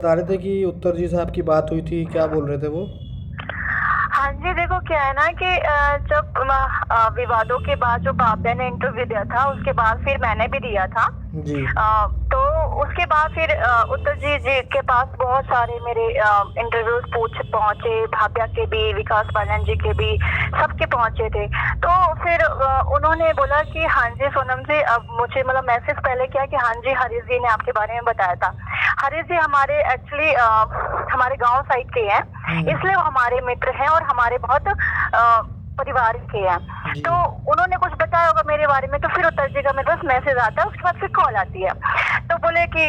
बता रहे थे कि उत्तर जी से आपकी बात हुई थी, क्या बोल रहे थे वो? हाँ जी, देखो क्या है ना कि जब विवादों के बाद जो भाभा ने इंटरव्यू दिया था उसके बाद फिर मैंने भी दिया था। जी। तो उसके बाद फिर उत्तर जी के पास बहुत सारे मेरे इंटरव्यूज पूछ पहुंचे, भाभा के भी, विकास बालन जी के भी, सबके पहुंचे थे। तो फिर उन्होंने बोला कि हाँ जी सोनम जी, अब मुझे मतलब मैसेज पहले किया कि हाँ जी हरीश जी ने आपके बारे में बताया था। हरीश जी हमारे एक्चुअली हमारे गांव साइड के हैं, इसलिए वो हमारे मित्र हैं और हमारे बहुत परिवार के हैं। जी। तो उन्होंने कुछ बताया होगा मेरे बारे में, तो फिर उत्तर जी का मेरे पास मैसेज आता है, उसके बाद फिर कॉल आती है। तो बोले कि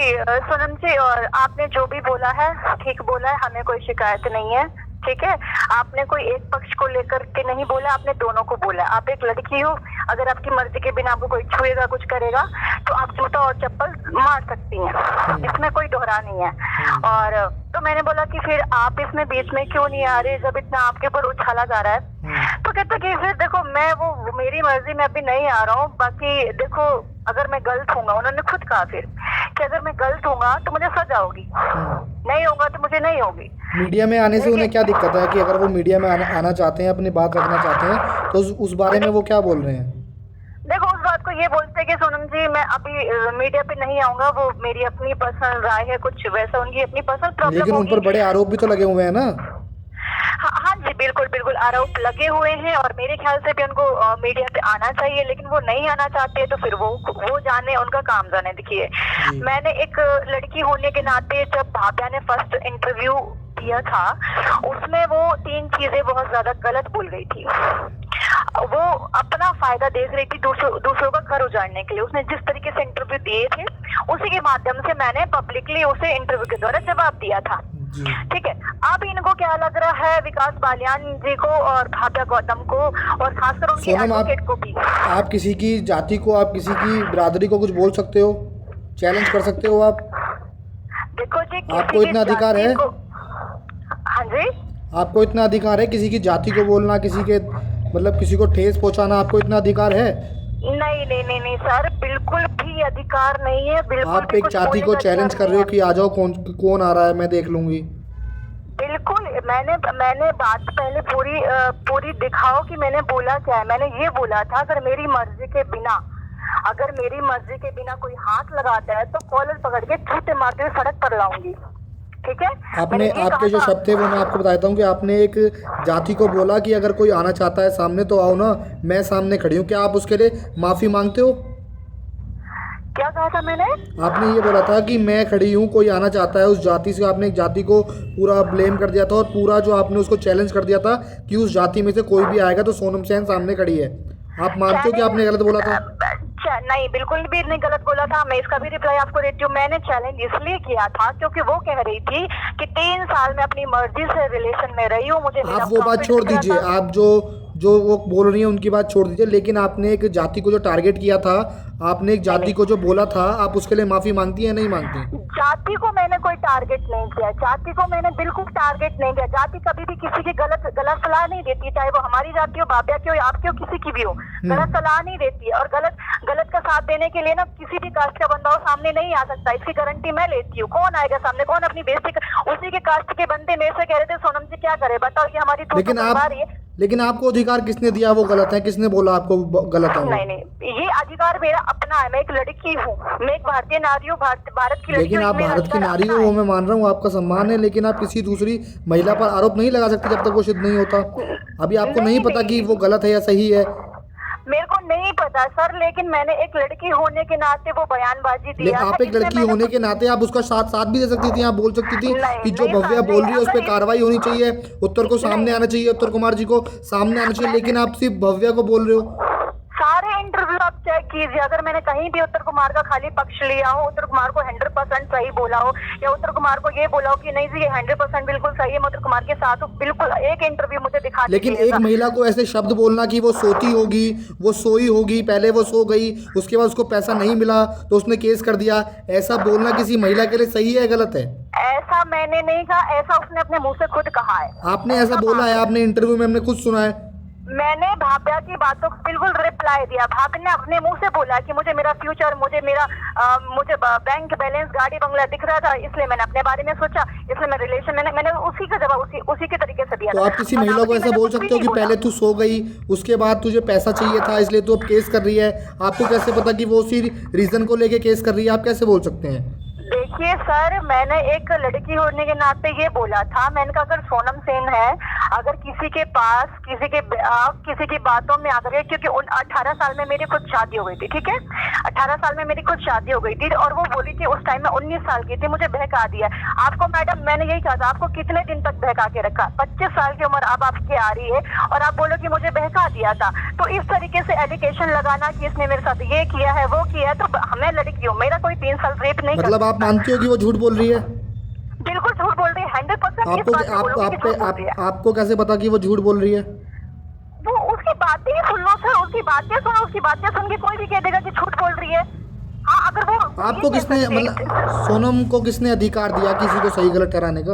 सोनम जी, और आपने जो भी बोला है ठीक बोला है, हमें कोई शिकायत नहीं है, ठीक है। आपने कोई एक पक्ष को लेकर के नहीं बोला, आपने दोनों को बोला। आप एक लड़की हो, अगर आपकी मर्जी के बिना आपको कोई छुएगा, कुछ करेगा, तो आप जूता और चप्पल मार सकती हैं, इसमें कोई दोहरा नहीं है। और तो मैंने बोला कि फिर आप इसमें बीच में क्यों नहीं आ रहे जब इतना आपके ऊपर उछाला जा रहा है। तो कहते कि फिर देखो, मैं वो मेरी मर्जी में अभी नहीं आ रहा हूँ, बाकी देखो अगर मैं गलत हूँगा, उन्होंने खुद कहा फिर कि अगर मैं गलत हूँगा तो मुझे सजा होगी, नहीं होगा तो मुझे नहीं होगी। मीडिया में आने से उन्हें क्या दिक्कत है कि अगर वो मीडिया में आना चाहते हैं, अपनी बात रखना चाहते हैं, तो उस बारे में वो क्या बोल रहे हैं? देखो उस बात को ये बोलते हैं कि सोनम जी मैं अभी मीडिया पे नहीं आऊंगा, वो मेरी अपनी पर्सनल राय है, कुछ वैसा उनकी अपनी पर्सनल प्रॉब्लम लेकिन उन होगी। पर बड़े आरोप भी तो लगे हुए हैं ना। हाँ हाँ जी, बिल्कुल बिल्कुल आरोप लगे हुए हैं और मेरे ख्याल से भी उनको मीडिया पे आना चाहिए, लेकिन वो नहीं आना चाहते, तो फिर वो जाने, उनका काम जाने। देखिए मैंने एक लड़की होने के नाते जब भाभा ने फर्स्ट इंटरव्यू दिया था, उसमें वो 3 चीजें बहुत ज्यादा गलत बोल गई थी। वो अपना फायदा देख रही थी दूसरों का घर उजाड़ने के लिए। उसने जिस तरीके से इंटरव्यू दिए थे, उसी के माध्यम से मैंने पब्लिकली उसे इंटरव्यू के द्वारा जवाब दिया था। ठीक है। अब इनको क्या लग रहा है, विकास बालियान जी को और भाभा गौतम को, और खासकर उनके एडवोकेट को भी। आप किसी की जाति को, आप किसी की बिरादरी को कुछ बोल सकते हो, चैलेंज कर सकते हो आप? देखो जी, आपको इतना अधिकार है? हाँ जी, आपको इतना अधिकार है किसी की जाति को बोलना, किसी के मतलब किसी को ठेस पहुंचाना, आपको इतना अधिकार है? नहीं नहीं नहीं नहीं सर, बिल्कुल भी अधिकार नहीं है। बिल्कुल आप एक जाति को चैलेंज कर रहे हो कि आ जाओ, कौन कौन आ रहा है, मैं देख लूंगी। बिल्कुल, मैंने बात पहले पूरी दिखाओ कि मैंने बोला क्या है। मैंने ये बोला था, अगर मेरी मर्जी के बिना कोई हाथ लगाता है तो कॉलर पकड़ के जूते मारते हुए सड़क पर लाऊंगी, ठीक है। आपने, आपके जो शब्द थे वो मैं आपको बताता हूँ कि आपने एक जाति को बोला कि अगर कोई आना चाहता है सामने तो आओ ना, मैं सामने खड़ी हूँ। क्या आप उसके लिए माफ़ी मांगते हो? क्या कहा था मैंने? आपने ये बोला था कि मैं खड़ी हूँ, कोई आना चाहता है उस जाति से। आपने एक जाति को पूरा ब्लेम कर दिया था और पूरा जो आपने उसको चैलेंज कर दिया था कि उस जाति में से कोई भी आएगा तो सोनम सेन सामने खड़ी है। आप मानते हो कि आपने गलत बोला था? नहीं, बिल्कुल भी नहीं गलत बोला था। मैं इसका भी रिप्लाई आपको देती हूँ। मैंने चैलेंज इसलिए किया था क्योंकि वो कह रही थी कि 3 साल में अपनी मर्जी से रिलेशन में रही हूँ, मुझे आप वो बात छोड़ दीजिए, आप जो जो वो बोल रही हैं उनकी बात छोड़ दीजिए, लेकिन आपने एक जाति को जो टारगेट किया था, आपने एक जाति को जो बोला था, आप उसके लिए माफ़ी मांगती हैं नहीं मांगती? जाति को मैंने कोई टारगेट नहीं किया, जाति को मैंने बिल्कुल टारगेट नहीं किया। जाति कभी भी किसी की गलत सलाह नहीं देती, चाहे वो हमारी जाति हो, भाभा की हो, आपकी हो, किसी की भी हो, गलत सलाह नहीं देती है। और गलत का साथ देने के लिए ना किसी भी कास्ट का बंदा हो सामने नहीं आ सकता, इसकी गारंटी मैं लेती हूँ। कौन आएगा सामने, कौन अपनी बेइज्जती उसी के कास्ट के बंदे मेरे से कह रहे थे सोनम जी क्या करे बताओ, ये हमारी लेकिन आपको अधिकार किसने दिया वो गलत है? किसने बोला आपको गलत है? नहीं, ये अधिकार मेरा अपना है। मैं एक लड़की हूँ, मैं एक भारतीय नारी हूँ, भारत की लड़की। लेकिन आप भारत की नारी हो, वो मैं मान रहा हूँ, आपका सम्मान है, लेकिन आप किसी दूसरी महिला पर आरोप नहीं लगा सकते जब तक वो सिद्ध नहीं होता। अभी आपको नहीं पता कि वो गलत है या सही है? मेरे को नहीं पता सर, लेकिन मैंने एक लड़की होने के नाते वो बयानबाजी दिया। आप एक लड़की होने के नाते आप उसका साथ भी दे सकती थी। आप बोल सकती थी कि जो भव्या बोल रही है उस पर कार्रवाई होनी चाहिए, उत्तर को सामने आना चाहिए, उत्तर कुमार जी को सामने आना चाहिए, लेकिन आप सिर्फ भव्या को बोल रहे हो। सारे इंटरव्यू आप चेक कीजिए, अगर मैंने कहीं भी उत्तर कुमार का खाली पक्ष लिया हो, उत्तर कुमार को 100% सही बोला हो, या उत्तर कुमार को ये बोला हो कि नहीं जी ये 100% बिल्कुल सही है, मैं उत्तर कुमार के साथ हूँ, बिल्कुल एक इंटरव्यू मुझे दिखा दीजिए। लेकिन एक महिला को ऐसे शब्द बोलना कि वो सोती होगी, वो सोई होगी, पहले वो सो गई, उसके बाद उसको पैसा नहीं मिला तो उसने केस कर दिया, ऐसा बोलना किसी महिला के लिए सही है गलत है? ऐसा मैंने नहीं कहा, ऐसा उसने अपने मुंह से खुद कहा है। आपने ऐसा बोला है, आपने इंटरव्यू में हमने खुद सुना है। मैंने भाभ्या की बातों को बिल्कुल रिप्लाई दिया। भाभी ने अपने मुंह से बोला कि मुझे मेरा फ्यूचर, मुझे बैंक बैलेंस, गाड़ी बंगला दिख रहा था, इसलिए मैंने अपने बारे में सोचा, इसलिए मैं रिलेशन मैंने उसी का जवाब उसी के तरीके से दिया तो था। आप किसी महिला को ऐसा बोल सकते हो कि पहले तू सो गई, उसके बाद तुझे पैसा चाहिए था इसलिए तू अब केस कर रही है? आपको कैसे पता कि वो उसी रीजन को लेके केस कर रही है? आप कैसे बोल सकते हैं? देखिए सर, मैंने एक लड़की होने के नाते ये बोला था, मैंने कहा अगर सोनम सेन है, अगर किसी के पास किसी की बातों में आकर के, क्योंकि 18 साल में मेरी खुद शादी हो गई थी, ठीक है, 18 साल में मेरी खुद शादी हो गई थी, और वो बोली थी उस टाइम में 19 साल की थी, मुझे बहका दिया। आपको मैडम मैंने यही कहा था, आपको कितने दिन तक बहका के रखा? 25 साल की उम्र अब आपकी आ रही है और आप बोलो कि मुझे बहका दिया था। तो इस तरीके से एलिगेशन लगाना कि इसने मेरे साथ ये किया है, वो किया है, तो मैं लड़की हूँ, मेरा कोई 3 साल रेप नहीं मतलब आप मानते हो कि वो झूठ बोल रही है? बिल्कुल झूठ बोल रही है, 100%। आपको कैसे पता कि वो झूठ बोल रही है? वो उसकी बातें ही सुन लो सर, उसकी बातें सुनो, उसकी बातें सुन के कोई भी कह देगा कि झूठ बोल रही है। हाँ, अगर वो आपको किसने, मतलब सोनम को किसने अधिकार दिया किसी को सही गलत ठहराने का?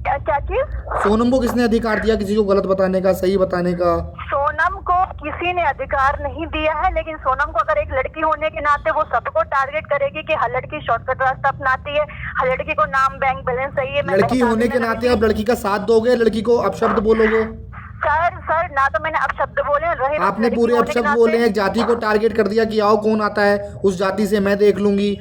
क्या चीज? सोनम को किसने अधिकार दिया किसी को गलत बताने का, सही बताने का? सोनम को किसी ने अधिकार नहीं दिया है, लेकिन सोनम को अगर एक लड़की होने के नाते वो सबको टारगेट करेगी कि हर लड़की शॉर्टकट रास्ता अपनाती है, हर लड़की को नाम, बैंक बैलेंस चाहिए। लड़की होने के नाते आप लड़की का साथ दोगे, लड़की को अपशब्द बोलोगे? सर ना तो मैंने अपशब्द बोले, रहे आपने पूरे अपशब्द बोले हैं, जाति को टारगेट कर दिया कि आओ कौन आता है उस जाति से मैं देख लूंगी।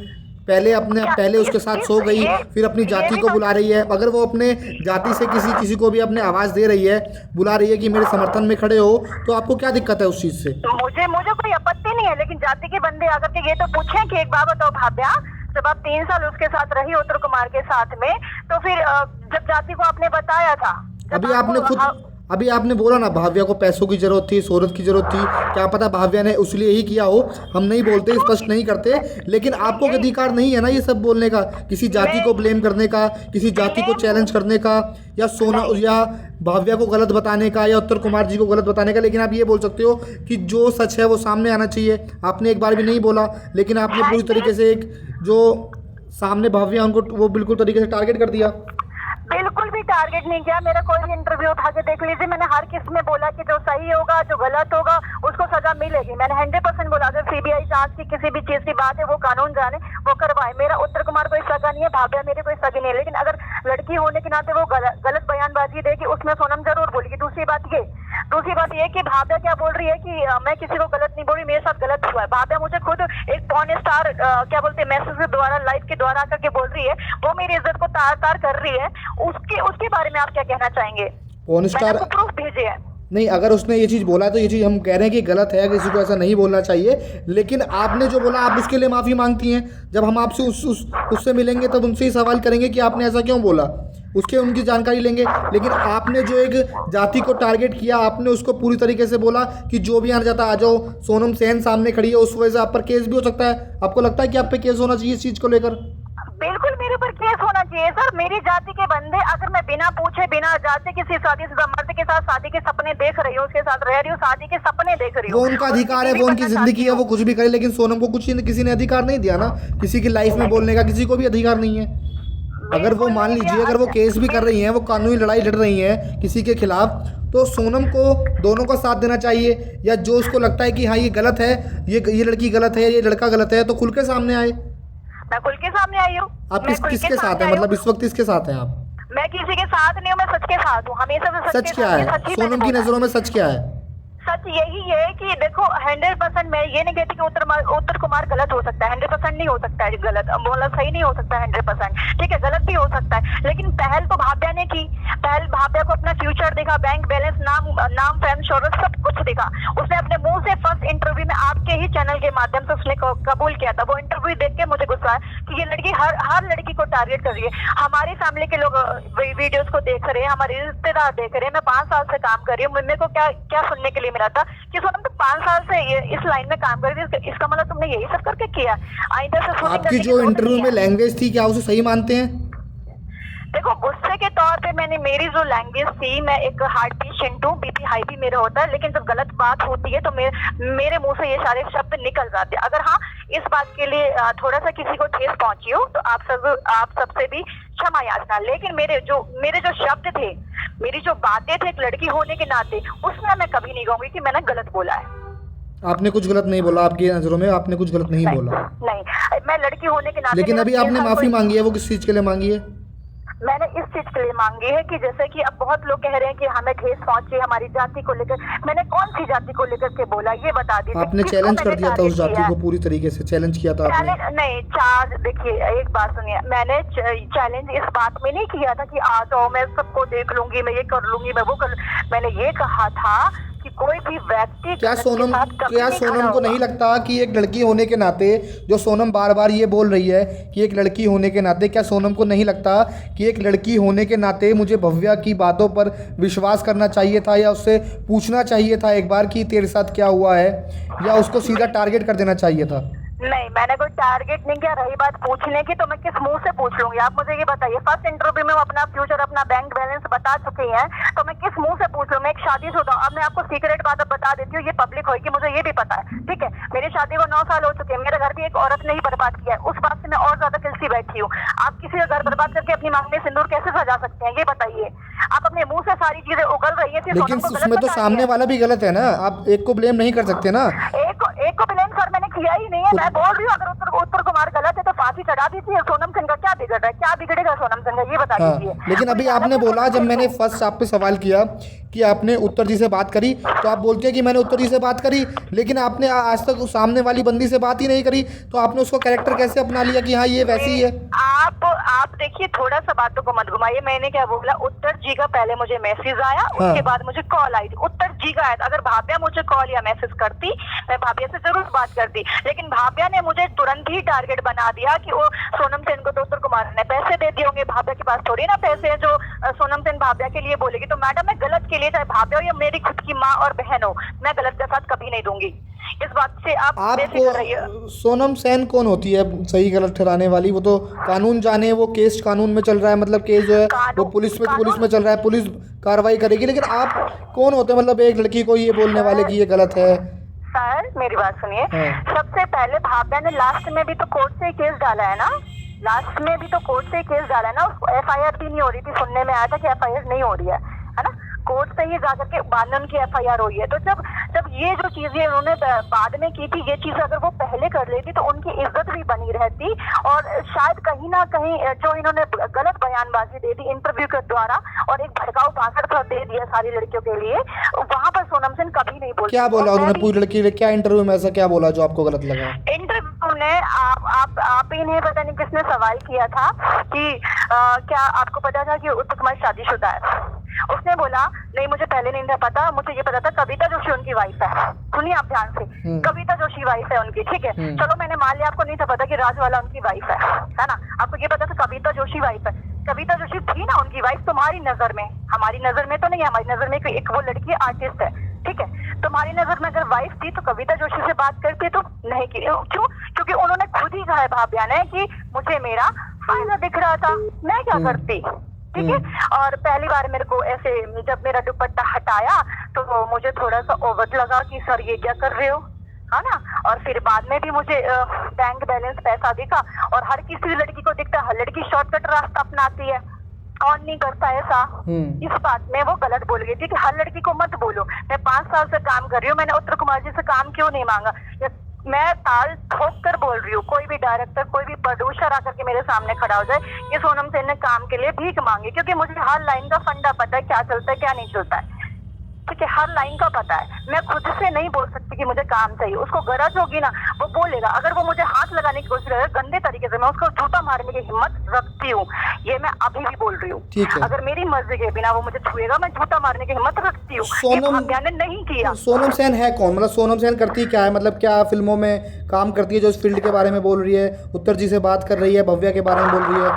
पहले उसके साथ सो गई, फिर अपनी जाति को बुला रही है। अगर वो अपने जाति से किसी को भी अपने आवाज दे रही है, बुला रही है कि मेरे समर्थन में खड़े हो, तो आपको क्या दिक्कत है उस चीज से? मुझे कोई आपत्ति नहीं है, लेकिन जाति के बंदे आकर के ये तो पूछें कि एक बात बताओ भाभ्या, जब आप 3 साल उसके साथ रही उत्तर कुमार के साथ में, तो फिर जब जाति को आपने बताया था, अभी आपने बोला ना भाव्या को पैसों की जरूरत थी, शोहरत की जरूरत थी, क्या पता भाव्या ने उसलिए ही किया हो, हम नहीं बोलते, स्पष्ट नहीं करते, लेकिन आपको अधिकार नहीं है ना ये सब बोलने का, किसी जाति को ब्लेम करने का, किसी जाति को चैलेंज करने का, या भाव्या को गलत बताने का, या उत्तर कुमार जी को गलत बताने का। लेकिन आप ये बोल सकते हो कि जो सच है वो सामने आना चाहिए। आपने एक बार भी नहीं बोला, लेकिन आपने पूरी तरीके से एक जो सामने भाव्या उनको वो बिल्कुल तरीके से टारगेट कर दिया। बिल्कुल भी टारगेट नहीं किया, मेरा कोई भी इंटरव्यू उठा के देख लीजिए, मैंने हर किस में बोला कि जो सही होगा, जो गलत होगा उसको सजा मिलेगी। मैंने 100% बोला, अगर सीबीआई जांच की किसी भी चीज की बात है, वो कानून जाने, वो करवाए। मेरा उत्तर कुमार कोई सगा नहीं है, भाभ्या मेरे कोई सगी नहीं है, लेकिन अगर लड़की होने के नाते वो गलत बयानबाजी देगी, उसमें सोनम जरूर बोलेगी। दूसरी बात ये कि भाभ्या क्या बोल रही है कि मैं किसी को गलत नहीं बोल रही, मेरे साथ गलत हुआ है। भाभ्या मुझे खुद एक पॉर्न स्टार क्या बोलते हैं मैसेज के द्वारा, लाइव के द्वारा आकर के बोल रही है, वो मेरी इज्जत को तार कर रही है। उसके बारे में आप क्या कहना चाहेंगे? पॉर्न स्टार प्रूफ भेजे हैं। नहीं, अगर उसने ये चीज़ बोला तो ये चीज़ हम कह रहे हैं कि गलत है, किसी को ऐसा नहीं बोलना चाहिए, लेकिन आपने जो बोला आप उसके लिए माफ़ी मांगती हैं। जब हम आपसे उससे मिलेंगे तब उनसे ही सवाल करेंगे कि आपने ऐसा क्यों बोला, उनकी जानकारी लेंगे। लेकिन आपने जो एक जाति को टारगेट किया, आपने उसको पूरी तरीके से बोला कि जो भी आना चाहता आ जाओ, सोनम सेन सामने खड़ी है, उस वजह से आप पर केस भी हो सकता है। आपको लगता है कि आप पे केस होना चाहिए इस चीज़ को लेकर? बिल्कुल मेरे ऊपर केस होना चाहिए सर। मेरी जाति के बंदे, अगर मैं बिना पूछे बिना जाते किसी शादीशुदा मर्द के साथ शादी के सपने देख रही हूँ, उसके साथ रह रही हूँ, शादी के सपने देख रही हूँ, वो उनका अधिकार है, वो उनकी जिंदगी है, वो कुछ भी करे। लेकिन सोनम को किसी ने अधिकार नहीं दिया ना किसी की लाइफ में बोलने का, किसी को भी अधिकार नहीं है। अगर वो मान लीजिए अगर वो केस भी कर रही हैं, वो कानूनी लड़ाई लड़ रही हैं किसी के खिलाफ, तो सोनम को दोनों का साथ देना चाहिए। या जो उसको लगता है कि हाँ ये गलत है, ये लड़की गलत है, ये लड़का गलत है, तो खुल के सामने आए। मैं खुल के सामने आई हूँ। आप किसके साथ हैं? मतलब इस वक्त किसके साथ हैं आप? मैं किसी के साथ नहीं हूँ, मैं सच के साथ हूँ, हमेशा से सच क्या है? सोनम की नजरों में सच क्या है? सच यही है कि देखो 100% मैं ये नहीं कहती कि उत्तर कुमार गलत हो सकता है, 100% नहीं हो सकता है गलत, बोला सही नहीं हो सकता है 100%, ठीक है, गलत भी हो सकता है। लेकिन पहल तो भाभ्या ने की, पहल भाभ्या को अपना फ्यूचर दिखा, बैंक बैलेंस, नाम फैम शोहरत सब कुछ दिखा। उसने अपने मुंह से फर्स्ट इंटरव्यू में आपके ही चैनल के माध्यम से उसने कबूल किया था। वो इंटरव्यू देख के मुझे गुस्सा है कि ये लड़की हर लड़की को टारगेट कर रही है। हमारी फैमिली के लोग वीडियोस को देख रहे हैं, हमारे रिश्तेदार देख रहे हैं। मैं 5 साल से काम कर रही हूँ, मेरे को क्या सुनने के लिए मिला था कि सोनम तो 5 साल से इस लाइन में काम कर रही थी, इसका मतलब तुमने यही सब करके किया। आइंदा से सुनेंगे। आपकी जो इंटरव्यू में लैंग्वेज थी, क्या उसे सही मानते हैं? देखो गुस्से के तौर पे मेरी जो लैंग्वेज थी, मैं एक हार्ट पेशेंट हूँ, बीपी हाई भी मेरा होता है, लेकिन जब गलत बात होती है तो मेरे मुंह से ये सारे शब्द निकल जाते हैं। अगर हाँ इस बात के लिए थोड़ा सा किसी को ठेस पहुंची हो तो आप सबसे भी क्षमा याचना। लेकिन मेरे जो शब्द थे, मेरी जो बातें थे एक लड़की होने के नाते, उसमें मैं कभी नहीं कहूंगी कि मैंने गलत बोला है। आपने कुछ गलत नहीं बोला, आपकी नज़रों में आपने कुछ गलत नहीं बोला। नहीं, मैं लड़की होने के नाते। लेकिन अभी आपने माफ़ी मांगी है, वो किस चीज़ के लिए मांगी है? मैंने इस चीज के लिए मांगी है कि जैसे कि अब बहुत लोग कह रहे हैं कि हमें ठेस पहुंची हमारी जाति को लेकर। मैंने कौन सी जाति को लेकर के बोला, ये बता दीजिए। आपने चैलेंज कर दिया था उस जाति को, पूरी तरीके से चैलेंज किया था आपने। नहीं, देखिए एक बात सुनिए, मैंने चैलेंज इस बात में नहीं किया था कि आ जाओ मैं सबको देख लूंगी, मैं ये कर लूंगी, मैं वो कर। मैंने ये कहा था कि कोई भी व्यक्ति क्या सोनम को नहीं लगता कि एक लड़की होने के नाते, जो सोनम बार बार ये बोल रही है कि एक लड़की होने के नाते, क्या सोनम को नहीं लगता कि एक लड़की होने के नाते मुझे भव्या की बातों पर विश्वास करना चाहिए था, या उससे पूछना चाहिए था एक बार कि तेरे साथ क्या हुआ है, या उसको सीधा टारगेट कर देना चाहिए था? नहीं, मैंने कोई टारगेट नहीं किया। रही बात पूछने की, तो मैं किस मुंह से पूछ लूंगी? आप मुझे ये बताइए। फर्स्ट इंटरव्यू में वो अपना फ्यूचर, अपना बैंक बैलेंस बता चुकी हैं, तो मैं किस मुंह से पूछ लूं? मैं एक शादीशुदा हूं। अब मैं आपको सीक्रेट बात अब बता देती हूँ, ये पब्लिक होगी, मुझे ये भी पता है, ठीक है। मेरी शादी को 9 साल हो चुके हैं, मेरे घर भी एक औरत ने ही बर्बाद किया है। उस बात से मैं और ज्यादा किलसी बैठी हूँ। आप किसी का घर बर्बाद करके अपनी मांग में सिंदूर कैसे सजा सकते हैं, ये बताइए। आप अपने मुंह से सारी चीजें उगल रही है, लेकिन उसमें तो सामने वाला भी गलत है ना, आप एक को ब्लेम नहीं कर सकते ना। एक को ब्लेम सर मैंने किया ही नहीं है। मैं बोल रही हूँ अगर उत्तर कुमार गलत है तो फांसी चढ़ा दीजिए। सोनम सिंह का क्या बिगड़ रहा है? क्या बिगड़ेगा सोनम सिंह का, ये बता दीजिए। लेकिन अभी आपने बोला, जब मैंने फर्स्ट आप पे सवाल किया कि आपने उत्तर जी से बात करी, तो आप बोलते हैं कि मैंने उत्तर जी से बात करी, लेकिन आपने आज तक उस सामने वाली बंदी से बात ही नहीं करी, तो आपने उसको कैरेक्टर कैसे अपना लिया कि हाँ ये वैसी ही है? आप देखिए, थोड़ा सा बातों को मत घुमाइए। मैंने क्या बोला? उत्तर जी का पहले मुझे मैसेज आया, उसके बाद मुझे कॉल आई। उत्तर जी का आया। अगर भाव्या मुझे कॉल या मैसेज करती, मैं भाव्या से जरूर बात करती, लेकिन भाव्या ने मुझे तुरंत ही टारगेट बना दिया कि वो सोनम सेन को तो उत्तर कुमार ने पैसे दे दिए होंगे। भाव्या के पास थोड़ी ना पैसे हैं जो सोनम सेन भाव्या के लिए बोलेगी। तो मैडम, मैं गलत के लिए, चाहे भाव्या हो या मेरी खुद की माँ और बहन हो, मैं गलत का साथ कभी नहीं दूंगी। इस बात से आपको सोनम सेन कौन होती है सही गलत ठहराने वाली? वो तो कानून जाने, वो केस कानून में चल रहा है, मतलब केस जो है वो पुलिस में चल रहा है, पुलिस कार्रवाई करेगी, लेकिन आप कौन होते हैं मतलब एक लड़की को ये बोलने वाले कि ये गलत है? सर मेरी बात सुनिए। सबसे पहले भाव्या ने लास्ट में भी तो कोर्ट से केस डाला है ना, लास्ट में भी तो कोर्ट से केस डाला है ना। उसको FIR भी नहीं हो रही थी, सुनने में आया था कि FIR नहीं हो रही है ना। कोर्ट से ही जाकर के बाद में उनकी FIR हुई है। तो जब ये जो चीजें उन्होंने बाद में की थी, ये चीज अगर वो पहले कर लेती तो उनकी इज्जत भी बनी रहती, और शायद कहीं ना कहीं जो इन्होंने गलत बयानबाजी दे दी इंटरव्यू के द्वारा और एक भड़काऊ भाषण दे दिया सारी लड़कियों के लिए, वहां पर सोनम सेन कभी नहीं बोलती। क्या बोला उन्होंने पूरी लड़की ने? क्या इंटरव्यू में ऐसा क्या बोला जो आपको गलत लगा? इंटरव्यू में आप ही ने, पता नहीं किसने सवाल किया था कि क्या आपको पता था कि उत्तर कुमार शादीशुदा है? उसने बोला नहीं, मुझे पहले नहीं था पता, मुझे ये पता था कविता जोशी उनकी वाइफ है। सुनिए आप ध्यान से, कविता जोशी वाइफ है उनकी, ठीक है। चलो मैंने मान लिया आपको नहीं था पता कि राजवाला उनकी वाइफ है ना। आपको ये पता था कविता जोशी वाइफ है। कविता जोशी थी ना उनकी वाइफ तुम्हारी नजर में, हमारी नजर में तो नहीं। हमारी नजर में एक वो लड़की आर्टिस्ट है, ठीक है। तुम्हारी नजर में अगर वाइफ थी तो कविता जोशी से बात करती तो नहीं की। क्यों? क्योंकि उन्होंने खुद ही कहा है भाव्या ने कि मुझे मेरा फायदा दिख रहा था, मैं क्या करती, ठीक है। और पहली बार मेरे को ऐसे जब मेरा दुपट्टा हटाया तो मुझे थोड़ा सा ओवर लगा कि सर ये क्या कर रहे हो, है ना। और फिर बाद में भी मुझे बैंक बैलेंस पैसा दिखा, और हर किसी लड़की को दिखता है, हर लड़की शॉर्टकट रास्ता अपनाती है, कौन नहीं करता ऐसा। इस बात में वो गलत बोल गई थी कि हर लड़की को मत बोलो। मैं 5 साल से काम कर रही हूँ, मैंने उत्तर कुमार जी से काम क्यों नहीं मांगा? मैं ताल ठोक कर बोल रही हूँ, कोई भी डायरेक्टर, कोई भी प्रोड्यूसर आकर के मेरे सामने खड़ा हो जाए, ये सोनम सेन ने काम के लिए भीख मांगी, क्योंकि मुझे हर लाइन का फंडा पता है, क्या चलता है क्या नहीं चलता है, ठीक है। हर लाइन का पता है। मैं खुद से नहीं बोल सकती कि मुझे काम चाहिए। उसको गरज होगी ना, वो बोलेगा। अगर वो मुझे हाथ लगाने की कोशिश करेगा गंदे तरीके से, मैं उसको जूता मारने की हिम्मत रखती हूँ। ये मैं अभी भी बोल रही हूँ। अगर मेरी मर्जी के बिना वो मुझे छुएगा, मैं जूता मारने की हिम्मत रखती हूँ। भाव्या ने नहीं किया। सोनम सेन है कौन? मतलब सोनम सेन करती क्या है? मतलब क्या फिल्मों में काम करती है जो इस फील्ड के बारे में बोल रही है? उत्तर जी से बात कर रही है, भव्या के बारे में बोल रही है?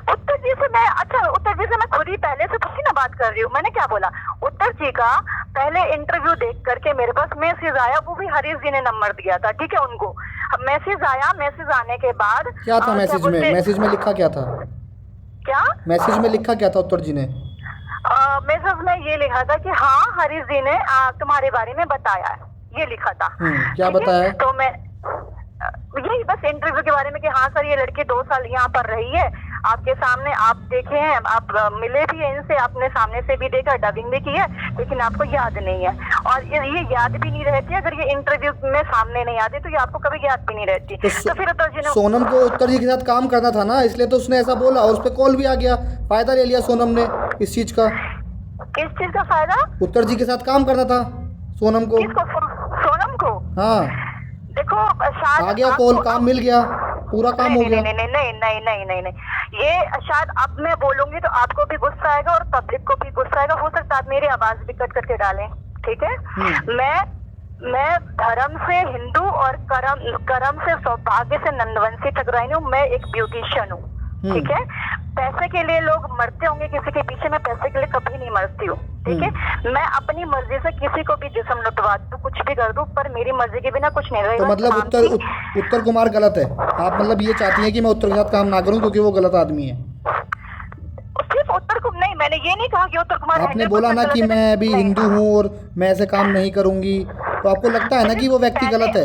उत्तर जी से मैं खुद ही पहले से थोड़ी ना बात कर रही हूँ। मैंने क्या बोला? उत्तर जी का पहले इंटरव्यू देख करके मेरे पास मैसेज आया, वो भी हरीश जी ने नंबर दिया था, ठीक है उनको। मैसेज आया, मैसेज आने के बाद क्या था मैसेज में? मैसेज में लिखा क्या था? क्या मैसेज में लिखा क्या था उत्तर जी ने? मैसेज में ये लिखा था कि हाँ हरीश जी ने तुम्हारे बारे में बताया है, ये लिखा था। क्या बताया? तो मैं यही बस इंटरव्यू के बारे में कि हाँ सर ये लड़की 2 साल यहाँ पर रही है, आपके सामने आप देखे हैं, आप मिले भी हैं इनसे, आपने सामने से भी देखा, डबिंग भी की है, लेकिन आपको याद नहीं है। और ये याद भी नहीं रहती, अगर ये इंटरव्यू में सामने नहीं आती तो ये आपको कभी याद भी नहीं रहती। तो फिर उत्तर जी ने, सोनम को उत्तर जी के साथ काम करना था ना, इसलिए तो उसने ऐसा बोला और उस पर कॉल भी आ गया, फायदा ले लिया सोनम ने इस चीज का। किस चीज का फायदा? उत्तर जी के साथ काम करना था सोनम को। किसको? सोनम को? हाँ, देखो आ गया कॉल, काम मिल गया, पूरा काम हो गया। नहीं नहीं नहीं नहीं नहीं नहीं नहीं, ये शायद अब मैं बोलूंगी तो आपको भी गुस्सा आएगा और पब्लिक को भी गुस्सा आएगा, हो सकता है आप मेरी आवाज भी कट करके डालें, ठीक है? मैं धर्म से हिंदू और कर्म से सौभाग्य से नंदवंशी ठकुराइन हूँ। मैं एक ब्यूटिशियन हूँ, ठीक है? पैसे के लिए लोग मरते होंगे किसी के पीछे, मैं पैसे के लिए कभी नहीं मरती हूँ, ठीक है? मैं अपनी मर्जी से किसी को भी जिस्म लुटवा दूँ, कुछ भी कर दूँ, पर मेरी मर्जी के बिना कुछ नहीं रहेगा। तो मतलब उत्तर कुमार गलत है, आप मतलब ये चाहती हैं कि मैं उत्तर के साथ काम ना करूं क्योंकि वो गलत आदमी है? सिर्फ उत्तर कुमार नहीं, मैंने ये नहीं कहा कि उत्तर कुमार, आपने बोला ना कि मैं अभी हिंदू हूँ और मैं ऐसे काम नहीं करूंगी, तो आपको लगता है ना कि वो व्यक्ति गलत है?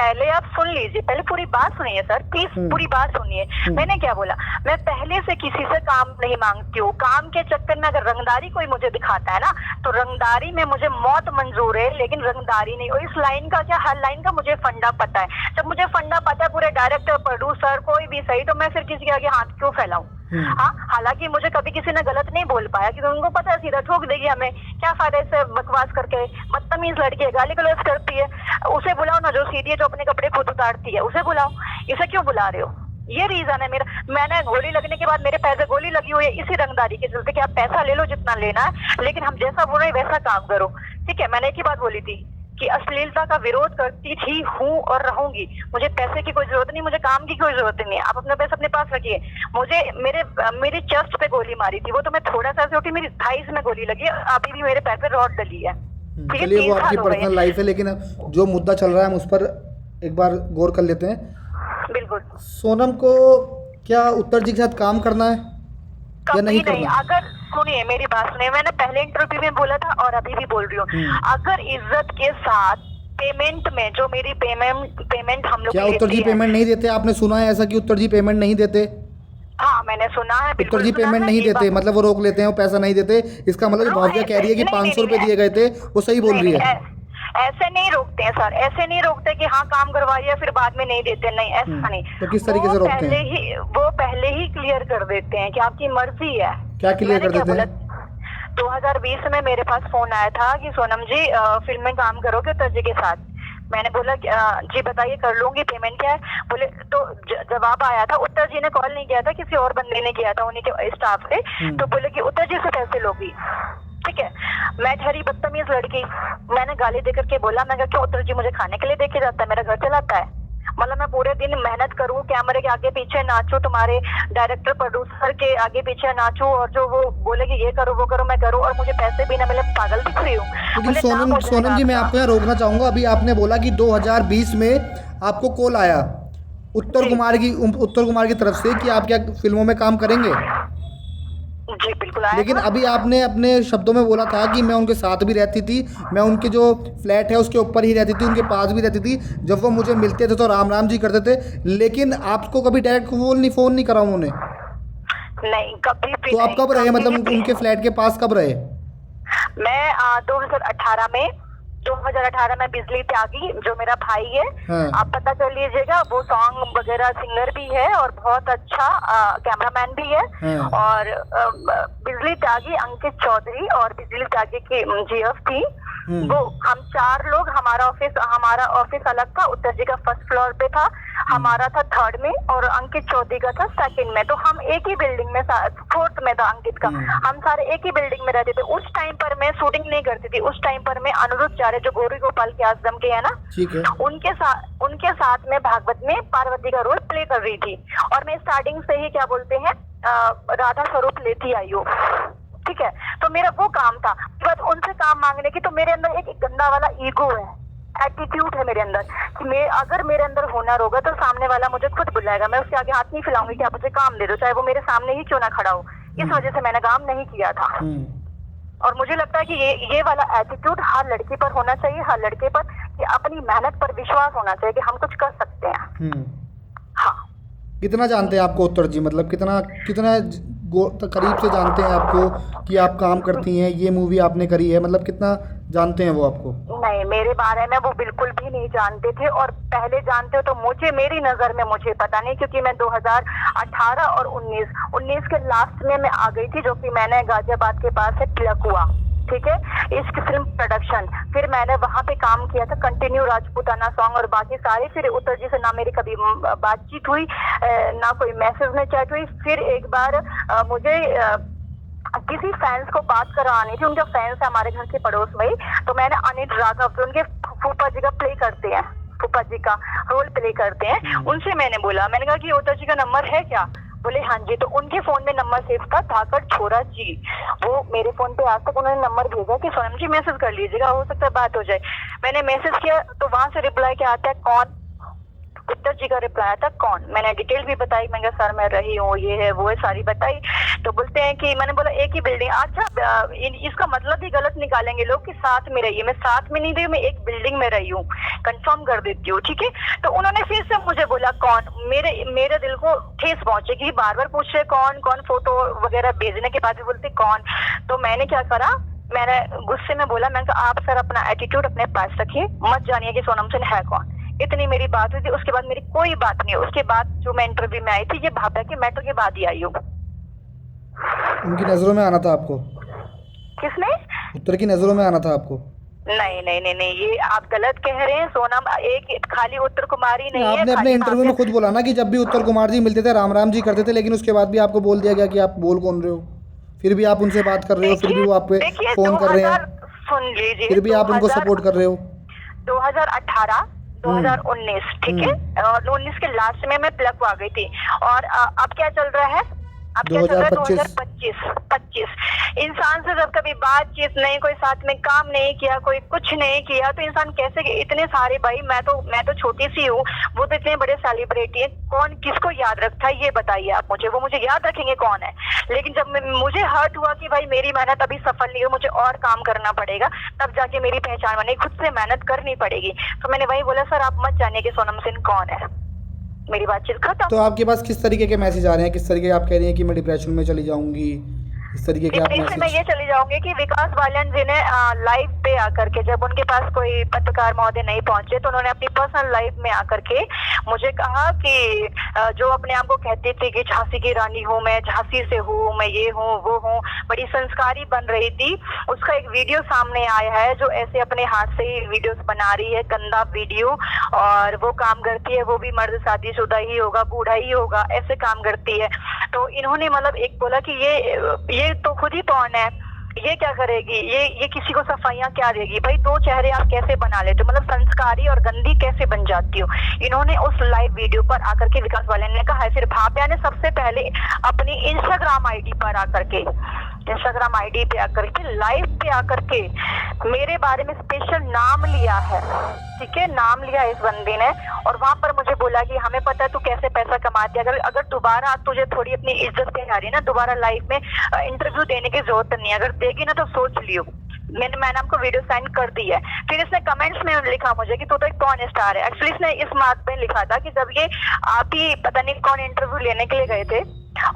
पहले आप सुन लीजिए, पहले पूरी बात सुनिए सर, प्लीज पूरी बात सुनिए। मैंने क्या बोला? मैं पहले से किसी से काम नहीं मांगती हूँ। काम के चक्कर में अगर रंगदारी कोई मुझे दिखाता है ना, तो रंगदारी में मुझे मौत मंजूर है, लेकिन रंगदारी नहीं। और इस लाइन का क्या, हर लाइन का मुझे फंडा पता है। जब मुझे फंडा पता है पूरे डायरेक्टर, प्रोड्यूसर, कोई भी सही, तो मैं फिर किसी के आगे हाथ क्यों फैलाऊं? हाँ, हालांकि मुझे कभी किसी ने गलत नहीं बोल पाया, क्योंकि उनको पता है सीधा ठोक देगी हमें, क्या फायदा इससे बकवास करके। बदतमीज लड़की है, गाली गलौज करती है, उसे बुलाओ ना, जो सीधी है, जो अपने कपड़े खुद उतारती है, उसे बुलाओ। इसे क्यों बुला रहे हो? ये रीजन है मेरा। मैंने गोली लगने के बाद मेरे पैर पे गोली लगी हुई है इसी रंगदारी के चलते कि आप पैसा ले लो जितना लेना है, लेकिन हम जैसा बोल रहे हैं वैसा काम करो, ठीक है? मैंने एक ही बात बोली थी कि अश्लीलता का विरोध करती थी, हूँ और रहूंगी। मुझे पैसे की कोई जरूरत नहीं, मुझे काम की कोई जरूरत नहीं है। आप अपने पैसे अपने पास रखिए। मुझे मेरी चेस्ट पे गोली मारी थी, वो तो मैं थोड़ा सा से उठी, मेरी थाइस में गोली लगी है, अभी भी मेरे पैर पे रॉड डली है। चलिए, वो आपकी पर्सनल लाइफ है, लेकिन जो मुद्दा चल रहा है हम उस पर एक बार गौर कर लेते हैं। बिल्कुल। सोनम को क्या उत्तर जी के साथ काम करना है या नहीं करना? अगर सुनिए मेरी बात सुनिए, मैंने पहले इंटरव्यू में बोला था और अभी भी बोल रही हूँ, अगर इज्जत के साथ पेमेंट में, जो मेरी पेमेंट हम लोग, क्या उत्तर जी पेमेंट नहीं देते? आपने सुना है ऐसा कि उत्तर जी पेमेंट नहीं देते? हाँ, मैंने सुना है। उत्तर जी पेमेंट नहीं देते, मतलब वो रोक लेते हैं, वो पैसा नहीं देते। इसका मतलब भव्या कह रही है कि 500 रुपए दिए गए थे, वो सही बोल रही है? ऐसे नहीं रोकते हैं सर, ऐसे नहीं रोकते कि हाँ काम करवाइए फिर बाद में नहीं देते, नहीं, ऐसा नहीं। तो किस तरीके से रोकते हैं? वो पहले ही क्लियर कर देते हैं कि आपकी मर्जी है। क्या क्लियर कर देते हैं? 2020 में मेरे पास फोन आया था कि सोनम जी फिल्म में काम करोगे उत्तर जी के साथ। मैंने बोला जी बताइए, कर लूंगी, पेमेंट क्या है? बोले तो जवाब आया था, उत्तर जी ने कॉल नहीं किया था, किसी और बंदे ने किया था उन्हीं के स्टाफ से। तो बोले कि उत्तर जी से पैसे लोगी, ठीक है? मैं ठहरी बदतमीज लड़की, मैंने गाली देकर के बोला, मैं क्यों उत्तर जी मुझे खाने के लिए देके जाता है, मेरा घर चलाता है? मतलब मैं पूरे दिन मेहनत करूं, कैमरे के आगे पीछे नाचूं, तुम्हारे डायरेक्टर प्रोड्यूसर के आगे पीछे नाचूं, और जो वो बोले कि ये करो वो करो मैं करूं, और मुझे पैसे भी ना मिले, पागल दिख रही हूँ? लेकिन सोनम जी, मैं आपको यहाँ रोकना चाहूंगा। अभी आपने बोला कि 2020 में आपको कॉल आया उत्तर कुमार की तरफ से कि आप क्या फिल्मों में काम करेंगे? जी बिल्कुल आया। लेकिन अभी आपने अपने शब्दों में बोला था कि मैं उनके साथ भी रहती थी, मैं उनके जो फ्लैट है उसके ऊपर ही रहती थी, उनके पास भी रहती थी, जब वो मुझे मिलते थे तो राम राम जी करते थे, लेकिन आपको कभी डायरेक्ट फोन नहीं करा उन्होंने? नहीं, कभी भी। तो आप कब रहे, मतलब उनके फ्लैट के पास कब रहे? मैं 2018 में बिजली त्यागी, जो मेरा भाई है, हाँ। आप पता कर लीजिएगा, वो सॉन्ग वगैरह सिंगर भी है और बहुत अच्छा कैमरामैन भी है। हाँ। और बिजली त्यागी अंकित चौधरी और बिजली त्यागी की जीएफ थी, वो हम 4 लोग, हमारा ऑफिस अलग था, उत्तर जी का फर्स्ट फ्लोर पे था, हमारा था 3rd में और अंकित चौधरी का था 2nd में। तो हम एक ही बिल्डिंग में, 4th में था अंकित का, हम सारे एक ही बिल्डिंग में रहते थे। उस टाइम पर मैं शूटिंग नहीं करती थी, उस टाइम पर मैं अनुरुद्ध चारे, जो गौरी गोपाल के आश्रम के है ना, ठीक है, उनके साथ में भागवत में पार्वती का रोल प्ले कर रही थी। और मैं स्टार्टिंग से ही क्या बोलते हैं राधा स्वरूप लेती आई हूँ, ठीक है? तो मेरा वो काम था। बस उनसे काम मांगने की, तो मेरे अंदर एक गंदा वाला ईगो है, एटीट्यूड है मेरे अंदर कि अगर मेरे अंदर हुनर होगा तो सामने वाला मुझे खुद बुलाएगा, मैं उसके आगे हाथ नहीं फैलाऊंगी कि आप मुझे काम दे दो, चाहे वो मेरे सामने ही क्यों ना खड़ा हो। इस वजह से मैंने काम नहीं किया था। और मुझे लगता है कि ये वाला एटीट्यूड हर लड़की पर होना चाहिए, हर लड़के पर, कि अपनी मेहनत पर विश्वास होना चाहिए कि हम कुछ कर सकते हैं। हाँ, कितना जानते हैं आपको उत्तर जी, मतलब कितना कितना करीब से जानते हैं आपको कि आप काम करती हैं, ये मूवी आपने करी है, मतलब कितना जानते हैं वो आपको? नहीं, मेरे बारे में वो बिल्कुल भी नहीं जानते थे, और पहले जानते हो तो मुझे, मेरी नजर में मुझे पता नहीं, क्योंकि मैं 2018 और 19 के लास्ट में मैं आ गई थी, जो कि मैंने गाजियाबाद के पास है तिलकुआ, ठीक है, इश्क फिल्म प्रोडक्शन। फिर मैंने वहां पे काम किया था, कंटिन्यू राजपूताना सॉन्ग और बाकी सारे। फिर उत्तर जी से ना मेरी कभी बातचीत हुई, ना कोई मैसेज में चैट हुई। फिर एक बार मुझे किसी फैंस को बात करानी थी, उनके फैंस है हमारे घर के पड़ोस में ही, तो मैंने अनिल राघव जो उनके फूफा जी का प्ले करते हैं, फूफा जी का रोल प्ले करते हैं, उनसे मैंने बोला, मैंने कहा कि उत्तर जी का नंबर है क्या? बोले हाँ जी। तो उनके फोन में नंबर सेव था धाकड़ छोरा जी, वो मेरे फोन पे आज तक उन्होंने नंबर भेजा कि सोनम जी मैसेज कर लीजिएगा, हो सकता है बात हो जाए। मैंने मैसेज किया तो वहां से रिप्लाई क्या आता है, कौन? उत्तर जी का रिप्लाई आता कौन। मैंने डिटेल भी बताई, मैंने कहा सर मैं रही हूँ, ये है वो है, सारी बताई। तो बोलते हैं कि, मैंने बोला एक ही बिल्डिंग, अच्छा इसका मतलब ही गलत निकालेंगे लोग कि साथ में रही है। मैं साथ में नहीं रही हूँ, मैं एक बिल्डिंग में रही हूँ, कंफर्म कर देती हूँ, ठीक है। तो उन्होंने फिर से मुझे बोला कौन। मेरे दिल को ठेस पहुंचे कि बार बार पूछ रहे कौन कौन, फोटो वगैरह भेजने के बाद भी बोलते कौन। तो मैंने क्या करा, मैंने गुस्से में बोला, मैंने कहा आप सर अपना एटीट्यूड अपने पास रखिए, मत जानिए कि सोनम सेन है कौन। इतनी मेरी बात हुई थी, उसके बाद मेरी कोई बात नहीं। उसके बाद जो मैं इंटरव्यू में आई थी, ये भाभा के मैटर के बाद ही आई हूँ। उनकी नज़रों में आना था आपको? किसने? उत्तर की नज़रों में आना था आपको? नहीं नहीं नहीं नहीं, ये आप गलत कह रहे हैं। सोनम एक खाली उत्तर कुमारी नहीं है। आपने अपने इंटरव्यू में खुद बोला ना कि जब भी उत्तर कुमार जी मिलते थे राम राम जी करते थे, लेकिन उसके बाद भी आपको बोल दिया गया कि आप बोल कौन रहे हो, फिर भी आप उनसे बात कर रहे हो, फिर भी वो आप पे फोन कर रहे हैं, सुन लीजिए, फिर भी आप उनको सपोर्ट कर रहे हो। 2018 2019, ठीक है, और 19 के लास्ट में मैं प्लग आ गई थी। और अब क्या चल रहा है, अब क्या चल रहा है 2025। इंसान से जब कभी बातचीत नहीं, कोई साथ में काम नहीं किया, कोई कुछ नहीं किया, तो इंसान कैसे, इतने सारे भाई, मैं तो छोटी सी हूँ, वो तो इतने बड़े सेलिब्रिटी है, कौन किसको याद रखता है ये बताइए आप मुझे। वो मुझे याद रखेंगे कौन है? लेकिन जब मुझे हर्ट हुआ कि भाई मेरी मेहनत अभी सफल नहीं हुई, मुझे और काम करना पड़ेगा, तब जाके मेरी पहचान बनेगी, खुद से मेहनत करनी पड़ेगी। तो मैंने वही बोला, सर आप मत जानिए कि सोनम सेन कौन है, मेरी बातचीत खत्म। तो आपके पास किस तरीके के मैसेज आ रहे हैं, किस तरीके के आप कह रही हैं कि मैं डिप्रेशन में चली जाऊंगी, इस तरीके के आप मैसेज? मैं ये चली जाऊंगी कि विकास बालियान जी ने लाइव पे आकर के, जब उनके पास कोई पत्रकार महोदय नहीं पहुंचे, तो उन्होंने अपनी पर्सनल लाइफ में आकर के मुझे कहा कि जो अपने आप को कहती थी कि झांसी की रानी हूँ मैं, झांसी से हूँ मैं, ये हूँ वो हूँ, बड़ी संस्कारी बन रही थी, उसका एक वीडियो सामने आया है, जो ऐसे अपने हाथ से ही वीडियोस बना रही है, गंदा वीडियो, और वो काम करती है, वो भी मर्द शादीशुदा ही होगा, बूढ़ा ही होगा, ऐसे काम करती है। तो इन्होंने मतलब एक बोला कि ये तो खुद ही कौन है, ये क्या करेगी, ये किसी को सफाइयां क्या देगी। भाई दो चेहरे आप कैसे बना लेते हो, मतलब संस्कारी और गंदी कैसे बन जाती हो। इन्होंने उस लाइव वीडियो पर आकर के विकास वालियान ने कहा है। फिर भाभा ने सबसे पहले अपनी इंस्टाग्राम आईडी पर आकर के, इंस्टाग्राम आईडी पे आकर के, लाइव पे आकर के मेरे बारे में स्पेशल नाम लिया है, ठीक है, नाम लिया इस बंदी ने, और वहां पर मुझे बोला कि हमें पता है तू कैसे पैसा कमाती है, अगर दोबारा तुझे थोड़ी अपनी इज्जत पे आ रही है ना, दोबारा लाइफ में इंटरव्यू देने की जरूरत नहीं है, अगर देगी ना तो सोच लियो। मैंने आपको वीडियो सेंड कर दी है। फिर इसने कमेंट्स में लिखा मुझे कि तू तो एक कौन स्टार है। एक्चुअली इसने इस बात पे लिखा था कि जब ये आप ही पता नहीं कौन इंटरव्यू लेने के लिए गए थे,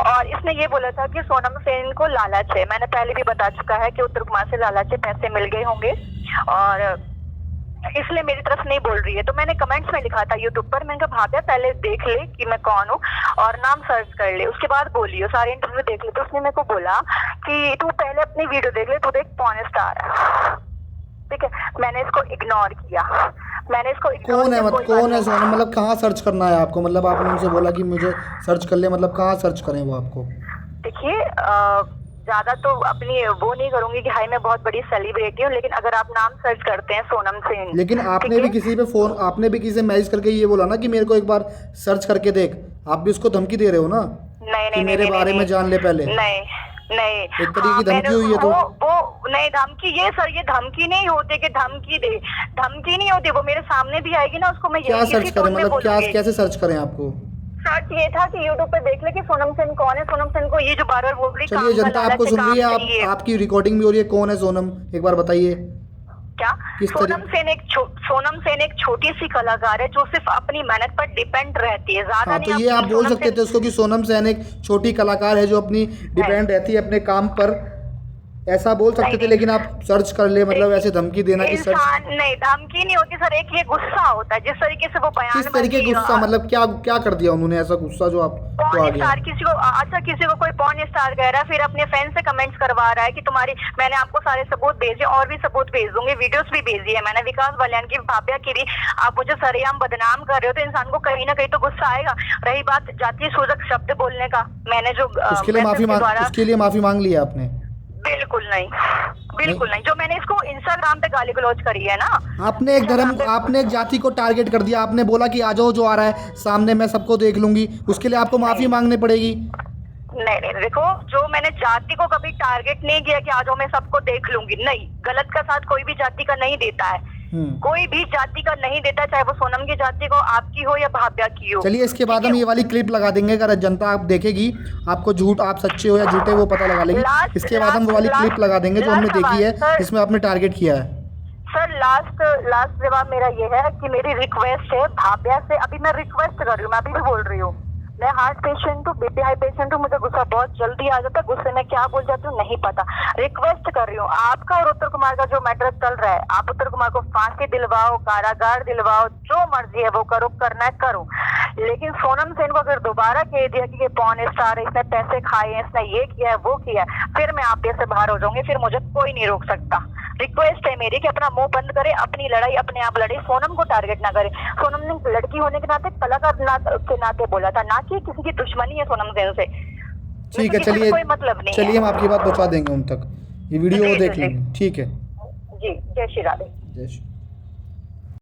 और इसने ये बोला था कि सोनम सेन को लालच है। मैंने पहले भी बता चुका है कि उत्तर कुमार से लालच है, पैसे मिल गए होंगे, और इसलिए मेरी तरफ नहीं बोल रही है। तो मैंने कमेंट्स में लिखा था यूट्यूब पर, मैंने कहा भाभा पहले देख ले कि मैं कौन हूँ और नाम सर्च कर ले, उसके बाद बोलियो, सारे इंटरव्यू देख ले। तो उसने मेरे को बोला कि तू पहले अपनी वीडियो देख ले, तू देख कौन स्टार है, ठीक है। मैंने इसको इग्नोर किया, मैंने इसको कौन है, मतलब कौन है सोनम, मतलब कहाँ सर्च करना है आपको, मतलब आपने उनसे बोला कि मुझे सर्च कर ले, मतलब कहाँ सर्च करें वो आपको? देखिए ज्यादा तो अपनी वो नहीं करूंगी कि हाई मैं बहुत बड़ी सेलिब्रिटी हूँ, लेकिन अगर आप नाम सर्च करते हैं सोनम सेन, लेकिन आपने भी किसी पे फोन, आपने भी किसी से मैसेज करके ये बोला ना कि मेरे को एक बार सर्च करके देख, आप भी उसको धमकी दे रहे हो ना? नहीं मेरे बारे में जान ले पहले। नहीं, एक तरीके की धमकी हुई है तो वो नहीं धमकी, ये सर ये धमकी नहीं होती कि धमकी दे, धमकी नहीं होती, वो मेरे सामने भी आएगी ना, उसको मैं क्या सर्च करें, मतलब क्या कैसे सर्च करें आपको? सर्च ये था कि यूट्यूब पे देख ले कि सोनम सेन कौन है, सोनम सेन को ये जो बार बार बोल रही, चलिए जनता आपको सुन रही है, आपकी रिकॉर्डिंग भी हो रही है, कौन है सोनम, एक बार बताइए। क्या? किस सोनम सेन एक छोटी सी कलाकार है जो सिर्फ अपनी मेहनत पर डिपेंड रहती है, ज्यादा हाँ, नहीं। तो ये आप बोल सकते थे उसको कि सोनम सेन एक छोटी कलाकार है जो अपनी डिपेंड रहती है अपने काम पर, ऐसा बोल सकते थे। लेकिन आप सर्च कर ले, मतलब ऐसे धमकी देना कि सर्च, इंसान नहीं, धमकी नहीं होती सर, एक ये गुस्सा होता है जिस तरीके से वो किस बयान तरीके गुस्सा, मतलब क्या क्या कर दिया उन्होंने ऐसा गुस्सा जो आपको आ पॉर्न गया? स्टार किसी को, अच्छा किसी को कोई पॉर्न स्टार कह रहा है, फिर अपने फैन से कमेंट्स करवा रहा है कि तुम्हारी, मैंने आपको सारे सबूत भेजे और भी सबूत भेज दूंगी, वीडियोस भी भेजी है मैंने, विकास बालियान की, भाभ्या की भी। आप मुझे सरेआम बदनाम कर रहे हो तो इंसान को कहीं ना कहीं तो गुस्सा आएगा। रही बात जातीय सूचक शब्द बोलने का, मैंने जो उसके लिए मैसेज के द्वारा, उसके लिए माफी मांग लिया आपने? बिल्कुल नहीं, बिल्कुल नहीं। जो मैंने इसको इंस्टाग्राम पे गाली गलौज करी है ना, आपने एक धर्म, आपने एक जाति को टारगेट कर दिया, आपने बोला कि आ जाओ जो आ रहा है सामने, मैं सबको देख लूंगी, उसके लिए आपको माफी मांगनी पड़ेगी। नहीं नहीं, देखो जो मैंने जाति को कभी टारगेट नहीं किया कि आ जाओ मैं सबको देख लूंगी, नहीं, गलत का साथ कोई भी जाति का नहीं देता है, कोई भी जाति का नहीं देता, चाहे वो सोनम की जाति को, आपकी हो या भाभ्या की हो। चलिए इसके बाद हम ये वाली क्लिप लगा देंगे, अगर जनता आप देखेगी, आपको झूठ, आप सच्चे हो या झूठे वो पता लगा लेगी। इसके बाद हम वो वाली क्लिप लगा देंगे जो हमने देखी है जिसमें आपने टारगेट किया है। सर लास्ट जवाब मेरा ये है कि मेरी रिक्वेस्ट है भाभ्या से, अभी मैं रिक्वेस्ट कर रही हूँ, मैं अभी भी बोल रही हूँ, मैं हार्ट पेशेंट हूँ, बीपी हाई पेशेंट हूँ, मुझे गुस्सा बहुत जल्दी आ जाता है, गुस्से में क्या बोल जाती हूँ नहीं पता। रिक्वेस्ट कर रही हूँ, आपका और उत्तर कुमार का जो मैटर चल रहा है, आप उत्तर कुमार को फांसी दिलवाओ, कारागार दिलवाओ, जो मर्जी है वो करो, करना है करो, लेकिन सोनम सेन को अगर दोबारा कह दिया कि ये पॉर्न स्टार है, इसने पैसे खाए हैं, इसने ये किया है वो किया है, फिर मैं आप से बाहर हो जाऊंगी, फिर मुझे कोई नहीं रोक सकता। रिक्वेस्ट है मेरी कि अपना मुंह बंद करे, अपनी लड़ाई अपने आप लड़े, सोनम को टारगेट ना करे। सोनम ने लड़की होने के नाते, कलाकार के नाते बोला था, ना कि किसी की दुश्मनी है सोनम सेन से। ठीक है, चलिए कोई मतलब नहीं, चलिए हम आपकी बात पहुंचा देंगे उन तक, ये वीडियो वो देख लेंगे। ठीक है जी, जय श्री राधे। जय श्री